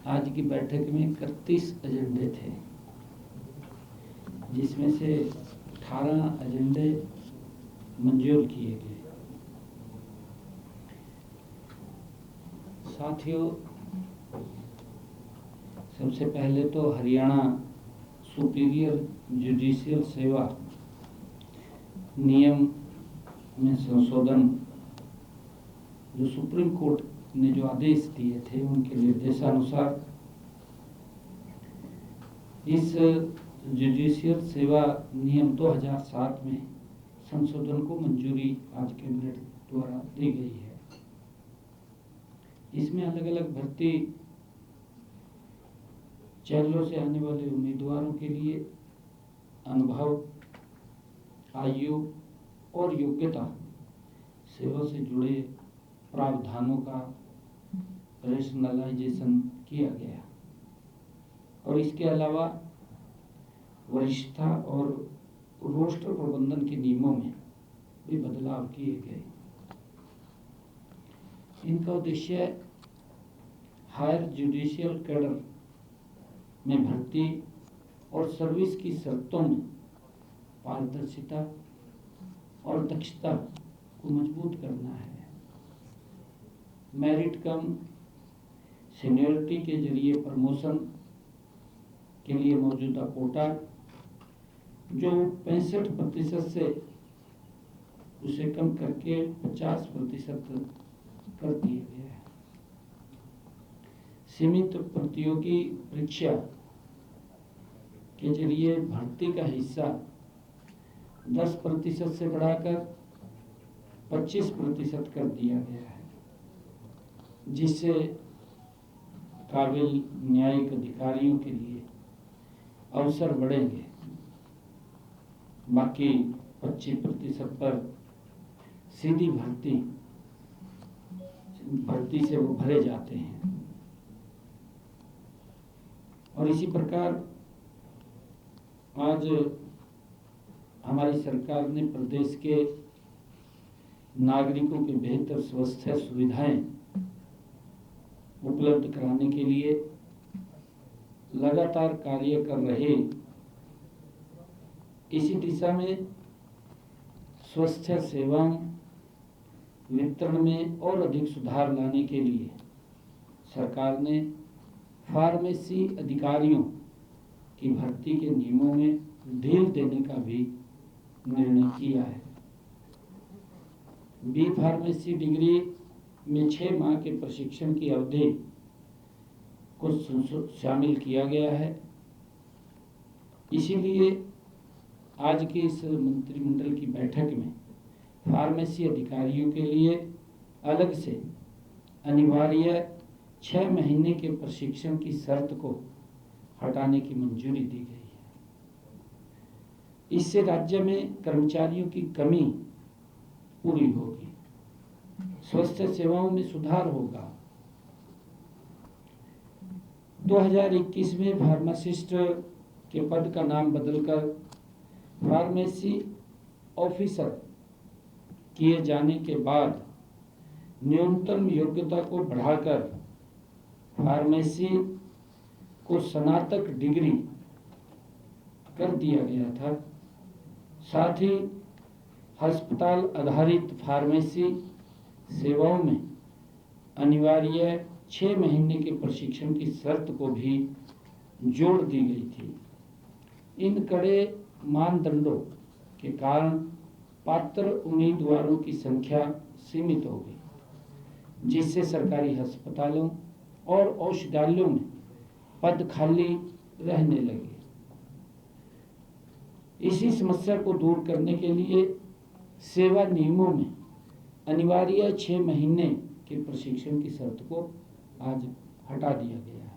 आज की बैठक में 31 एजेंडे थे, जिसमें से 18 एजेंडे मंजूर किए गए। साथियों, सबसे पहले तो हरियाणा सुपीरियर जुडिशियल सेवा नियम में संशोधन, जो सुप्रीम कोर्ट ने जो आदेश दिए थे उनके निर्देशानुसार इस जुडिशियल सेवा नियम 2007 में संशोधन को मंजूरी आज कैबिनेट द्वारा दी गई है। इसमें अलग अलग भर्ती चैनलों से आने वाले उम्मीदवारों के लिए अनुभव, आयु और योग्यता, सेवा से जुड़े प्रावधानों का रेशनलाइजेशन किया गया और इसके अलावा वरिष्ठता और रोस्टर प्रबंधन के नियमों में भी बदलाव किए गए। इनका उद्देश्य हायर जुडिशियल कैडर में भर्ती और सर्विस की शर्तों में पारदर्शिता और दक्षता को मजबूत करना है। मेरिट कम सीनियरिटी के जरिए प्रमोशन के लिए मौजूदा कोटा जो 65% से उसे कम करके 50% कर दिया गया है। सीमित प्रतियोगी परीक्षा के जरिए भर्ती का हिस्सा 10% से बढ़ाकर 25% कर दिया गया है, जिससे काबिल न्यायिक अधिकारियों के लिए अवसर बढ़ेंगे। बाकी 25% पर सीधी भर्ती से वो भरे जाते हैं। और इसी प्रकार आज हमारी सरकार ने प्रदेश के नागरिकों के बेहतर स्वास्थ्य सुविधाएं उपलब्ध कराने के लिए लगातार कार्य कर रहे, इसी दिशा में स्वास्थ्य सेवाओं वितरण में और अधिक सुधार लाने के लिए सरकार ने फार्मेसी अधिकारियों की भर्ती के नियमों में ढील देने का भी निर्णय किया है। बी फार्मेसी डिग्री में 6 माह के प्रशिक्षण की अवधि को शामिल किया गया है। इसीलिए आज की इस मंत्रिमंडल की बैठक में फार्मेसी अधिकारियों के लिए अलग से अनिवार्य 6 महीने के प्रशिक्षण की शर्त को हटाने की मंजूरी दी गई है। इससे राज्य में कर्मचारियों की कमी पूरी होगी, स्वास्थ्य सेवाओं में सुधार होगा। 2021 में फार्मासिस्ट के पद का नाम बदलकर फार्मेसी ऑफिसर किए जाने के बाद न्यूनतम योग्यता को बढ़ाकर फार्मेसी को स्नातक डिग्री कर दिया गया था। साथ ही अस्पताल आधारित फार्मेसी सेवाओं में अनिवार्य 6 महीने के प्रशिक्षण की शर्त को भी जोड़ दी गई थी। इन कड़े मानदंडों के कारण पात्र उम्मीदवारों की संख्या सीमित हो गई, जिससे सरकारी अस्पतालों और औषधालयों में पद खाली रहने लगे। इसी समस्या को दूर करने के लिए सेवा नियमों में अनिवार्य 6 महीने के प्रशिक्षण की शर्त को आज हटा दिया गया।